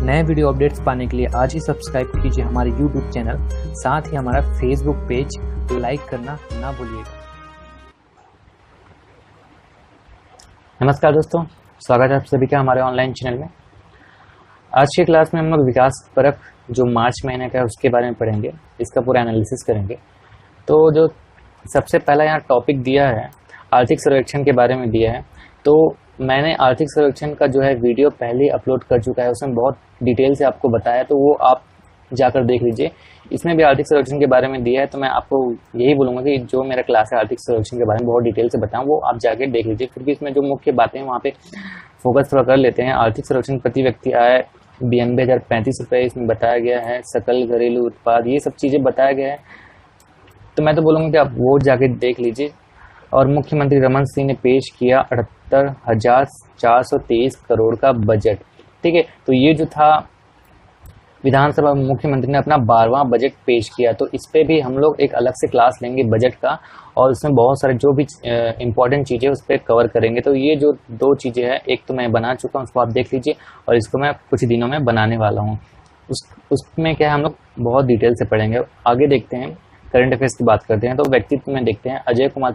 नए video updates पाने के लिए आज ही सब्सक्राइब कीजिए हमारे YouTube चैनल, साथ ही हमारा Facebook पेज लाइक करना ना भूलिएगा। नमस्कार दोस्तों, स्वागत है आप सभी का हमारे ऑनलाइन चैनल में। आज की क्लास में हम लोग विकास परख जो मार्च महीने का है उसके बारे में पढ़ेंगे, इसका पूरा एनालिसिस करेंगे। तो जो सबसे पहला यहाँ टॉपिक दिया है आर्थिक सर्वेक्षण के बारे में दिया है, तो मैंने आर्थिक सर्वेक्षण का जो है वीडियो पहले अपलोड कर चुका है, उसमें बहुत डिटेल से आपको बताया, तो वो आप जाकर देख लीजिए। इसमें भी आर्थिक सर्वेक्षण के बारे में दिया है, तो मैं आपको यही बोलूँगा कि जो मेरा क्लास है आर्थिक सर्वेक्षण के बारे में बहुत डिटेल से बताऊँ, वो आप जाके देख लीजिए। फिर भी इसमें जो मुख्य बातें हैं वहाँ पे फोकस थोड़ा कर लेते हैं। आर्थिक सर्वेक्षण प्रति व्यक्ति आय 92,035 रुपये इसमें बताया गया है। सकल घरेलू उत्पाद, ये सब चीज़ें बताया गया है, तो मैं तो बोलूँगा कि आप वो जाके देख लीजिए। और मुख्यमंत्री रमन सिंह ने पेश किया 78,423 करोड़ का बजट। ठीक है, तो ये जो था विधानसभा में मुख्यमंत्री ने अपना 12वां बजट पेश किया, तो इस पे भी हम लोग एक अलग से क्लास लेंगे बजट का, और उसमें बहुत सारे जो भी इम्पोर्टेंट चीज़ें उस पर कवर करेंगे। तो ये जो दो चीज़ें हैं, एक तो मैं बना चुका हूँ, उसको आप देख लीजिए, और इसको मैं कुछ दिनों में बनाने वाला हूँ। उसमें क्या है, हम लोग बहुत डिटेल से पढ़ेंगे। आगे देखते हैं, करंट अफेयर्स की बात करते हैं। तो व्यक्तित्व में देखते हैं, अजय कुमार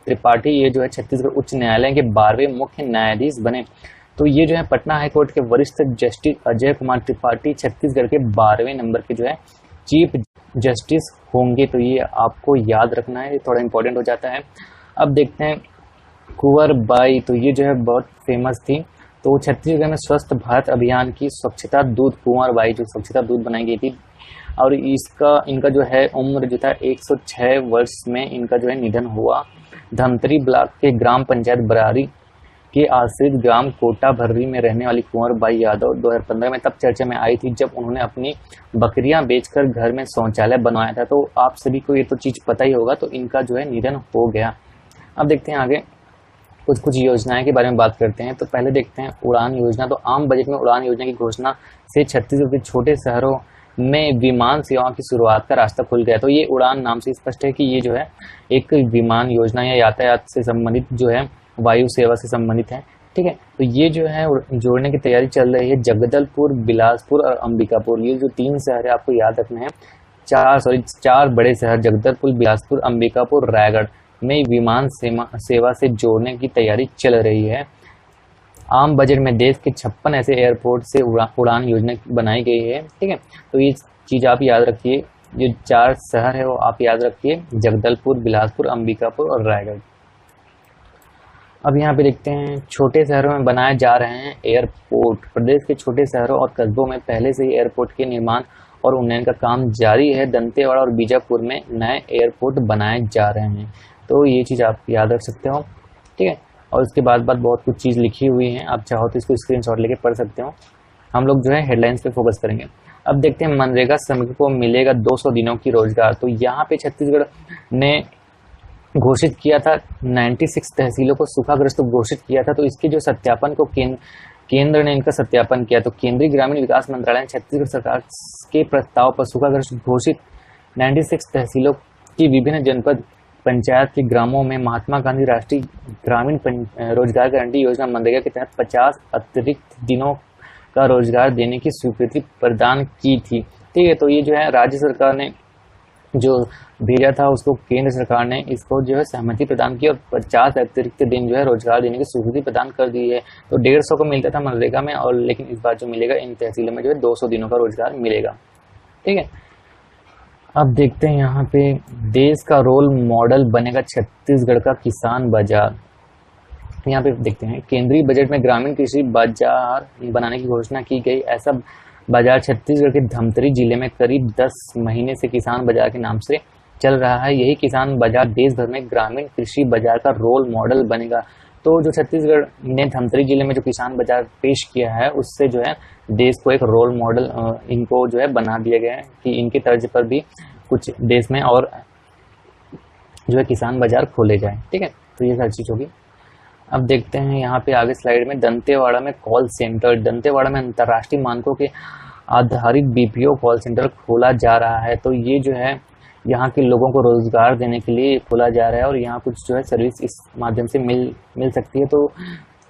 त्रिपाठी ये जो है छत्तीसगढ़ उच्च न्यायालय के 12वें मुख्य न्यायाधीश बने। तो ये जो है पटना हाईकोर्ट के वरिष्ठ जस्टिस अजय कुमार त्रिपाठी छत्तीसगढ़ के 12वें नंबर के जो है चीफ जस्टिस होंगे। तो ये आपको याद रखना है, ये थोड़ा इंपॉर्टेंट हो जाता है। अब देखते हैं कुंवर बाई, तो ये जो है बहुत फेमस थी। तो छत्तीसगढ़ में स्वस्थ भारत अभियान की स्वच्छता दूत कुंवर बाई जो स्वच्छता दूत बनाई गई थी, और इनका जो है उम्र जो था 106 वर्ष में इनका जो है निधन हुआ। धमतरी ब्लॉक के ग्राम पंचायत बरारी के आश्रित ग्राम कोटा भर्री में रहने वाली कुंवर बाई यादव 2015 में तब चर्चा में आई थी जब उन्होंने अपनी बकरियां बेचकर घर में शौचालय बनवाया था। तो आप सभी को ये तो चीज़ पता ही होगा, तो इनका जो है निधन हो गया। अब देखते हैं आगे कुछ योजनाएं के बारे में बात करते हैं। तो पहले देखते हैं उड़ान योजना। तो आम बजट में उड़ान योजना की घोषणा से छत्तीसगढ़ के छोटे शहरों में विमान सेवाओं की शुरुआत का रास्ता खुल गया। तो ये उड़ान नाम से स्पष्ट है कि ये जो है एक विमान योजना या यातायात से संबंधित जो है वायु सेवा से संबंधित है। ठीक है, तो ये जो है जोड़ने की तैयारी चल रही है। जगदलपुर, बिलासपुर और अंबिकापुर, ये जो 3 शहर है आपको याद रखना है। 4 बड़े शहर जगदलपुर, बिलासपुर, अंबिकापुर, रायगढ़ में विमान सेवा से जोड़ने की तैयारी चल रही है। आम बजट में देश के 56 ऐसे एयरपोर्ट से उड़ान योजना बनाई गई है। ठीक है, तो ये चीज़ आप याद रखिए, जो 4 शहर है वो आप याद रखिए, जगदलपुर, बिलासपुर, अंबिकापुर और रायगढ़। अब यहाँ पे देखते हैं छोटे शहरों में बनाए जा रहे हैं एयरपोर्ट। प्रदेश के छोटे शहरों और कस्बों में पहले से ही एयरपोर्ट के निर्माण और उन्नयन का काम जारी है। दंतेवाड़ा और बीजापुर में नए एयरपोर्ट बनाए जा रहे हैं, तो ये चीज़ आप याद रख सकते हो। ठीक है, और उसके बाद बहुत कुछ चीज़ लिखी हुई है, आप चाहो तो इसको स्क्रीनशॉट लेके पढ़ सकते हो। हम लोग जो है हेडलाइंस पे फोकस करेंगे। अब देखते हैं मनरेगा श्रमिकों को मिलेगा 200 दिनों की रोजगार। तो यहाँ पे छत्तीसगढ़ ने घोषित किया था, 96 तहसीलों को सूखाग्रस्त घोषित किया था। तो इसके जो सत्यापन को केंद्र ने इनका सत्यापन किया। तो केंद्रीय ग्रामीण विकास मंत्रालय ने छत्तीसगढ़ सरकार के प्रस्ताव पर सूखाग्रस्त घोषित 96 तहसीलों की विभिन्न जनपद पंचायत के ग्रामों में महात्मा गांधी राष्ट्रीय ग्रामीण रोजगार गारंटी योजना मनरेगा के तहत 50 अतिरिक्त दिनों का रोजगार देने की स्वीकृति प्रदान की थी। ठीक है, तो ये जो है राज्य सरकार ने जो भेजा था उसको केंद्र सरकार ने इसको जो है सहमति प्रदान की और 50 अतिरिक्त दिन जो है रोजगार देने की स्वीकृति प्रदान कर दी है। तो 150 को मिलता था मनरेगा में, और लेकिन इस बार जो मिलेगा इन तहसीलों में जो है 200 दिनों का रोजगार मिलेगा। ठीक है, अब देखते हैं यहाँ पे देश का रोल मॉडल बनेगा छत्तीसगढ़ का किसान बाजार। यहाँ पे देखते हैं केंद्रीय बजट में ग्रामीण कृषि बाजार बनाने की घोषणा की गई। ऐसा बाजार छत्तीसगढ़ के धमतरी जिले में करीब 10 महीने से किसान बाजार के नाम से चल रहा है। यही किसान बाजार देश भर में ग्रामीण कृषि बाजार का रोल मॉडल बनेगा। तो जो छत्तीसगढ़ ने धमतरी जिले में जो किसान बाजार पेश किया है, उससे जो है देश को एक रोल मॉडल इनको जो है बना दिया गया है कि इनके तर्ज पर भी कुछ देश में और जो है किसान बाजार खोले जाए। ठीक है, तो ये सारी चीज़ होगी। अब देखते हैं यहाँ पे आगे स्लाइड में दंतेवाड़ा में कॉल सेंटर। दंतेवाड़ा में अंतर्राष्ट्रीय मानकों के आधारित BPO कॉल सेंटर खोला जा रहा है। तो ये जो है यहाँ के लोगों को रोजगार देने के लिए खोला जा रहा है, और यहाँ कुछ जो है सर्विस इस माध्यम से मिल सकती है। तो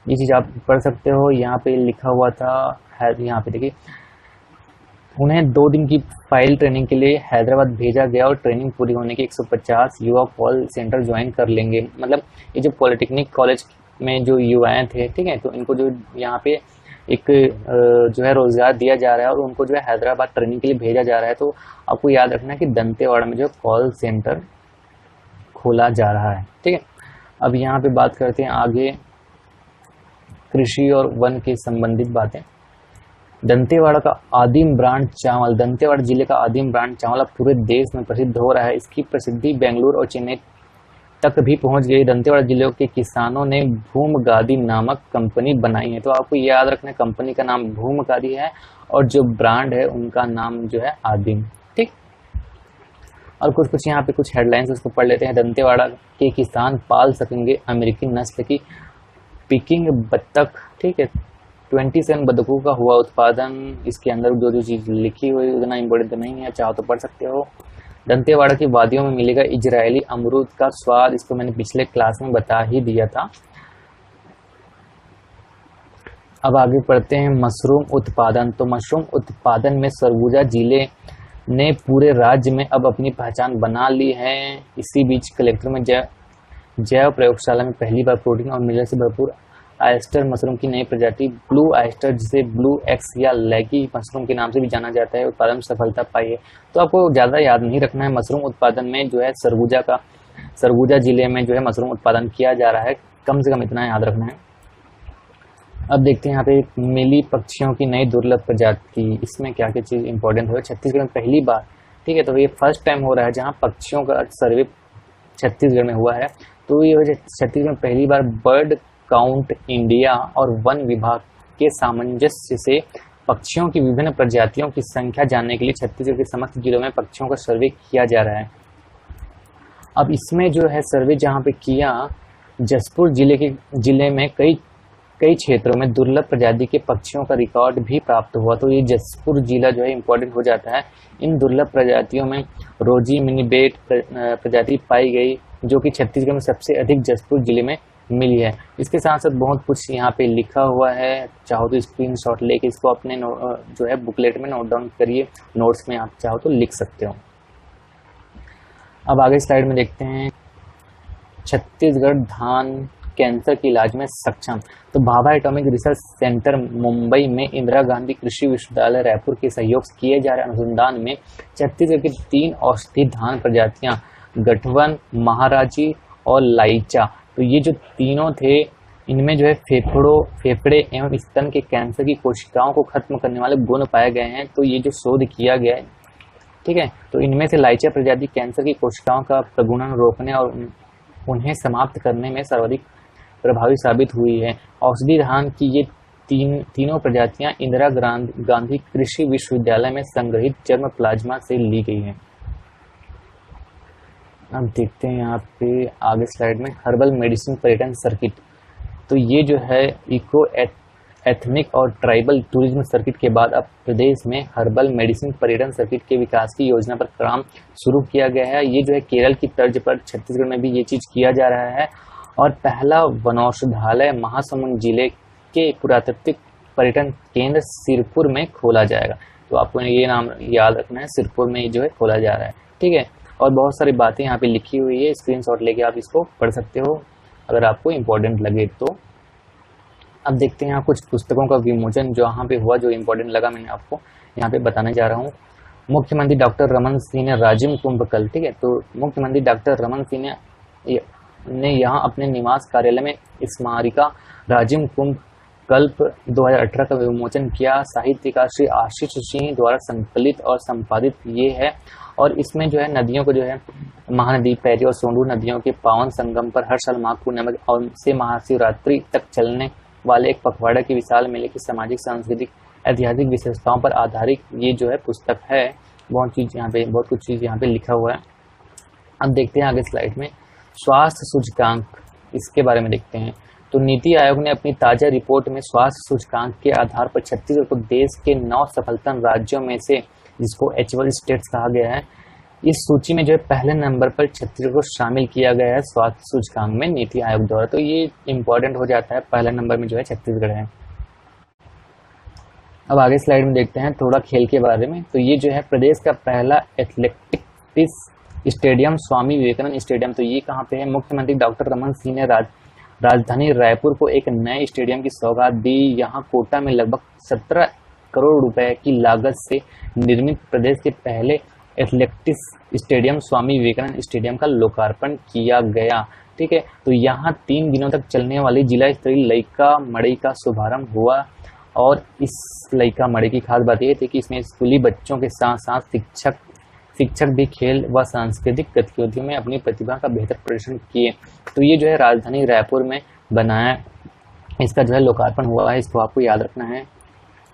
ये चीज़ आप पढ़ सकते हो। यहाँ पे लिखा हुआ था, यहाँ पे देखिए उन्हें 2 दिन की फाइल ट्रेनिंग के लिए हैदराबाद भेजा गया और ट्रेनिंग पूरी होने के 150 युवा कॉल सेंटर ज्वाइन कर लेंगे। मतलब ये जो पॉलिटेक्निक कॉलेज में जो युवाएं थे, ठीक है, तो इनको जो यहाँ पे एक जो है रोजगार दिया जा रहा है और उनको जो है हैदराबाद ट्रेनिंग के लिए भेजा जा रहा है। तो आपको याद रखना है कि दंतेवाड़ा में जो कॉल सेंटर खोला जा रहा है, ठीक है। अब यहाँ पे बात करते हैं आगे कृषि और वन के संबंधित बातें। दंतेवाड़ा का आदिम ब्रांड चावल, दंतेवाड़ा जिले का आदिम ब्रांड चावल अब पूरे देश में प्रसिद्ध हो रहा है। इसकी प्रसिद्धि बेंगलुरु और चेन्नई तक भी पहुंच गई। दंतेवाड़ा जिले के किसानों ने भूमगादी नामक कंपनी बनाई है। तो आपको याद रखना है कंपनी का नाम भूमगादी है और जो ब्रांड है उनका नाम जो है आदिम, ठीक। और कुछ यहाँ पे कुछ हेडलाइंस उसको पढ़ लेते हैं। दंतेवाड़ा के किसान पाल सकेंगे अमेरिकी नस्ल की पिकिंग बत्तख, ठीक है। 27 बतखों का हुआ उत्पादन। इसके अंदर जो चीज़ लिखी हुई उतना इम्पोर्टेंट तो नहीं है, चाहो तो पढ़ सकते हो। दंतेवाड़ा की वादियों में मिलेगा इजरायली अमरूद का स्वाद। इसको मैंने पिछले क्लास में बता ही दिया था। अब आगे पढ़ते हैं मशरूम उत्पादन। तो मशरूम उत्पादन में सरगुजा जिले ने पूरे राज्य में अब अपनी पहचान बना ली है। इसी बीच कलेक्टर में जैव प्रयोगशाला में पहली बार प्रोटीन और मिनरल से भरपूर आयस्टर मशरूम की नई प्रजाति ब्लू आयस्टर, जिसे ब्लू एक्स या लैगी मशरूम के नाम से भी जाना जाता है, उत्पादन में सफलता पाई है। तो आपको ज़्यादा याद नहीं रखना है। मशरूम उत्पादन में जो है सरगुजा जिले में जो है मशरूम उत्पादन किया जा रहा है, कम से कम इतना याद रखना है। अब देखते हैं यहाँ पे मिली पक्षियों की नई दुर्लभ प्रजाति। इसमें क्या क्या चीज़ इंपॉर्टेंट हो। छत्तीसगढ़ में पहली बार, ठीक है, तो ये फर्स्ट टाइम हो रहा है जहाँ पक्षियों का सर्वे छत्तीसगढ़ में हुआ है। तो ये छत्तीसगढ़ में पहली बार बर्ड काउंट इंडिया और वन विभाग के सामंजस्य से पक्षियों की विभिन्न प्रजातियों की संख्या जानने के लिए छत्तीसगढ़ के समस्त जिलों में पक्षियों का सर्वे किया जा रहा है। अब इसमें जो है सर्वे जहाँ पे किया, जसपुर जिले में कई क्षेत्रों में दुर्लभ प्रजाति के पक्षियों का रिकॉर्ड भी प्राप्त हुआ। तो ये जसपुर जिला जो है इम्पोर्टेंट हो जाता है। इन दुर्लभ प्रजातियों में रोजी मिनीबेट प्रजाति पाई गई, जो कि छत्तीसगढ़ में सबसे अधिक जसपुर जिले में मिली है। इसके साथ साथ बहुत कुछ यहाँ पे लिखा हुआ है, चाहो तो स्क्रीनशॉट लेके इसको अपने जो है बुकलेट में नोट डाउन करिए, नोट्स में आप चाहो तो लिख सकते हो। अब आगे स्लाइड में देखते हैं छत्तीसगढ़ धान कैंसर के इलाज में सक्षम। तो Bhabha atomic research centre Mumbai में इंदिरा गांधी कृषि विश्वविद्यालय रायपुर के सहयोग से किए जा रहे अनुसंधान में छत्तीसगढ़ की 3 औषधि धान प्रजातियां गठवन, महाराजी और लाइचा, तो ये जो तीनों थे इनमें जो है फेफड़े एवं स्तन के कैंसर की कोशिकाओं को खत्म करने वाले गुण पाए गए हैं। तो ये जो शोध किया गया है, ठीक है, तो इनमें से लाइचा प्रजाति कैंसर की कोशिकाओं का प्रगुणन रोकने और उन्हें समाप्त करने में सर्वाधिक प्रभावी साबित हुई है। औषधि धान की ये तीनों प्रजातियां इंदिरा गांधी कृषि विश्वविद्यालय में संग्रहित जर्म प्लाज्मा से ली गई हैं। अब देखते हैं यहाँ पे आगे स्लाइड में हर्बल मेडिसिन पर्यटन सर्किट। तो ये जो है इको एथनिक और ट्राइबल टूरिज्म सर्किट के बाद अब प्रदेश में हर्बल मेडिसिन पर्यटन सर्किट के विकास की योजना पर काम शुरू किया गया है। ये जो है केरल की तर्ज पर छत्तीसगढ़ में भी ये चीज़ किया जा रहा है और पहला वनौषधालय महासमुंद जिले के पुरातात्विक पर्यटन केंद्र सिरपुर में खोला जाएगा। तो आपको ये नाम याद रखना है, सिरपुर में जो है खोला जा रहा है, ठीक है। और बहुत सारी बातें यहाँ पे लिखी हुई है, स्क्रीनशॉट लेके आप इसको पढ़ सकते हो अगर आपको इम्पोर्टेंट लगे तो। अब देखते हैं यहाँ कुछ पुस्तकों का विमोचन जो यहाँ पे हुआ, जो इम्पोर्टेंट लगा मैंने आपको यहाँ पे बताने जा रहा हूँ। मुख्यमंत्री डॉक्टर रमन सिंह ने राजिम कुंभकल, ठीक है, तो मुख्यमंत्री डॉक्टर रमन सिंह ने यहाँ अपने निवास कार्यालय में स्मारिका राजिम कुंभ कल्प 2018 का विमोचन किया। साहित्यकार श्री आशीष सिंह द्वारा संकलित और संपादित ये है और इसमें जो है नदियों को जो है महानदी, पैरी और सोंडू नदियों के पावन संगम पर हर साल माघ पूर्णिमा और से महाशिवरात्रि तक चलने वाले एक पखवाड़ा के विशाल मेले की सामाजिक, सांस्कृतिक, ऐतिहासिक विशेषताओं पर आधारित ये जो है पुस्तक है। बहुत कुछ चीज़ यहाँ पे लिखा हुआ है। अब देखते हैं आगे स्लाइड में स्वास्थ्य सूचकांक, इसके बारे में देखते हैं। तो नीति आयोग ने अपनी ताजा रिपोर्ट में स्वास्थ्य सूचकांक के आधार पर छत्तीसगढ़ को देश के 9 सफलतम राज्यों में से, जिसको एचवल स्टेट्स कहा गया है, इस सूची में जो है पहले नंबर पर छत्तीसगढ़ को शामिल किया गया है स्वास्थ्य सूचकांक में नीति आयोग द्वारा। तो ये इंपॉर्टेंट हो जाता है, पहले नंबर में जो है छत्तीसगढ़ है। अब आगे स्लाइड में देखते हैं थोड़ा खेल के बारे में। तो ये जो है प्रदेश का पहला athletics stadium Swami Vivekananda stadium, तो ये कहाँ पे है? मुख्यमंत्री डॉक्टर रमन सिंह ने राजधानी रायपुर को एक नए स्टेडियम की सौगात दी। यहाँ कोटा में लगभग 17 करोड़ रुपए की लागत से निर्मित प्रदेश के पहले athletics stadium Swami Vivekananda stadium का लोकार्पण किया गया। ठीक है, तो यहाँ 3 दिनों तक चलने वाली जिला स्तरीय लइका मड़ई का शुभारंभ हुआ। और इस लइका मड़ई की खास बात यह थी कि इसमें स्कूली बच्चों के साथ साथ शिक्षक भी खेल व सांस्कृतिक गतिविधियों में अपनी प्रतिभा का बेहतर प्रदर्शन किए। तो ये जो है राजधानी रायपुर में बनाया, इसका जो है लोकार्पण हुआ है, इसको आपको याद रखना है।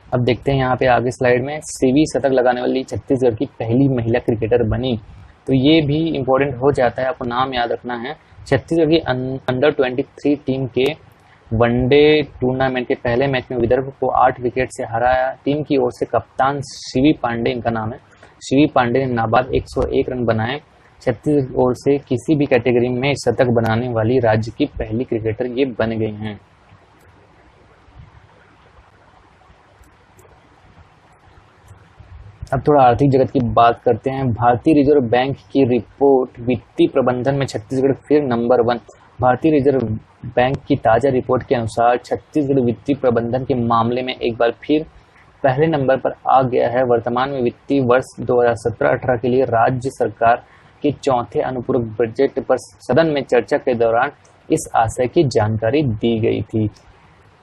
अब देखते हैं यहाँ पे आगे स्लाइड में, सीवी शतक लगाने वाली छत्तीसगढ़ की पहली महिला क्रिकेटर बनी। तो ये भी इम्पोर्टेंट हो जाता है, आपको नाम याद रखना है। छत्तीसगढ़ की अंडर 23 टीम के वनडे टूर्नामेंट के पहले मैच में विदर्भ को 8 विकेट से हराया। टीम की ओर से कप्तान शिवी पांडे, इनका नाम है, शिवी पांडे ने नाबाद 101 रन बनाए। छत्तीसगढ़ ओर से किसी भी कैटेगरी में शतक बनाने वाली राज्य की पहली क्रिकेटर ये बन गई हैं। अब थोड़ा आर्थिक जगत की बात करते हैं। भारतीय रिजर्व बैंक की रिपोर्ट वित्तीय प्रबंधन में छत्तीसगढ़ फिर नंबर 1। भारतीय रिजर्व बैंक की ताज़ा रिपोर्ट के अनुसार छत्तीसगढ़ वित्तीय प्रबंधन के मामले में एक बार फिर पहले नंबर पर आ गया है। वर्तमान में वित्तीय वर्ष 2017-18 के लिए राज्य सरकार के चौथे अनुपूरक बजट पर सदन में चर्चा के दौरान इस आशय की जानकारी दी गई थी।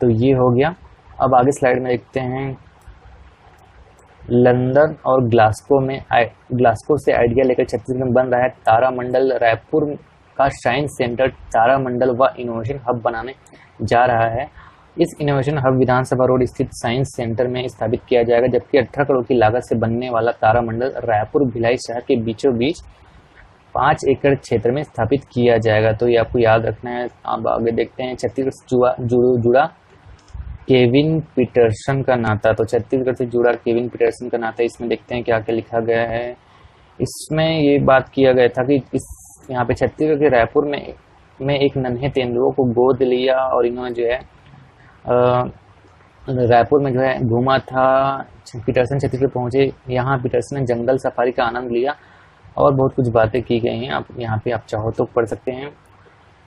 तो ये हो गया। अब आगे स्लाइड में देखते हैं, लंदन और ग्लासगो से आइडिया लेकर छत्तीसगढ़ में बन रहा है तारामंडल। रायपुर का साइंस सेंटर तारामंडल व इनोवेशन हब बनाने जा रहा है। इस इनोवेशन हब विधानसभा रोड स्थित साइंस सेंटर में स्थापित किया जाएगा, जबकि 18 करोड़ की लागत से बनने वाला तारामंडल रायपुर भिलाई शहर के बीचों बीच 5 एकड़ क्षेत्र में स्थापित किया जाएगा। तो ये आपको याद रखना है। अब आगे देखते हैं, छत्तीसगढ़ से जुड़ा केविन पीटरसन का नाता। तो छत्तीसगढ़ से जुड़ा केविन पीटरसन का नाता, इसमें देखते हैं क्या क्या लिखा गया है। इसमें ये बात किया गया था कि यहाँ पे छत्तीसगढ़ के रायपुर में एक नन्हे तेंदुओं को गोद लिया और इन्होंने जो है रायपुर में जो है घूमा था। पीटरसन छत्तीसगढ़ पहुंचे, यहाँ पीटरसन ने जंगल सफारी का आनंद लिया और बहुत कुछ बातें की गई हैं। आप यहाँ पे आप चाहो तो पढ़ सकते हैं।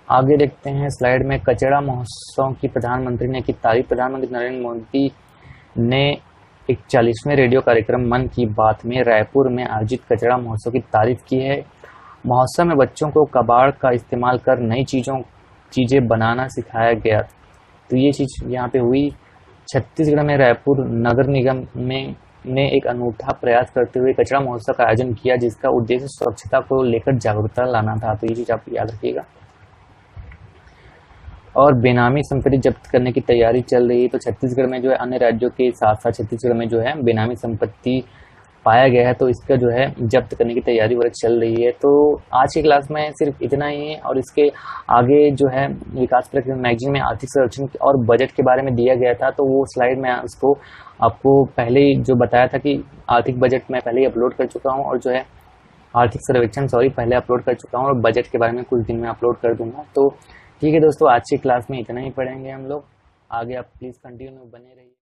आगे देखते हैं स्लाइड में, कचरा महोत्सव की प्रधानमंत्री ने की तारीफ। प्रधानमंत्री नरेंद्र मोदी ने 41वें रेडियो कार्यक्रम मन की बात में रायपुर में आयोजित कचरा महोत्सव की तारीफ की है। महोत्सव में बच्चों को कबाड़ का इस्तेमाल कर नई चीज़ें बनाना सिखाया गया। तो ये चीज़ यहाँ पे हुई। छत्तीसगढ़ में रायपुर नगर निगम ने एक अनूठा प्रयास करते हुए कचरा महोत्सव का आयोजन किया, जिसका उद्देश्य स्वच्छता को लेकर जागरूकता लाना था। तो ये चीज़ आप याद रखिएगा। और बेनामी संपत्ति जब्त करने की तैयारी चल रही है। तो छत्तीसगढ़ में जो है अन्य राज्यों के साथ साथ छत्तीसगढ़ में जो है बेनामी संपत्ति पाया गया है, तो इसका जो है जब्त करने की तैयारी वर्क चल रही है। तो आज की क्लास में सिर्फ इतना ही है, और इसके आगे जो है विकास प्रक्रिया मैगजीन में आर्थिक सर्वेक्षण और बजट के बारे में दिया गया था। तो वो स्लाइड में उसको आपको पहले ही जो बताया था कि आर्थिक बजट मैं पहले ही अपलोड कर चुका हूँ, और जो है आर्थिक सर्वेक्षण पहले अपलोड कर चुका हूँ, और बजट के बारे में कुछ दिन में अपलोड कर दूंगा। तो ठीक है दोस्तों, आज की क्लास में इतना ही पढ़ेंगे हम लोग। आगे आप प्लीज़ कंटिन्यू बने रहिए।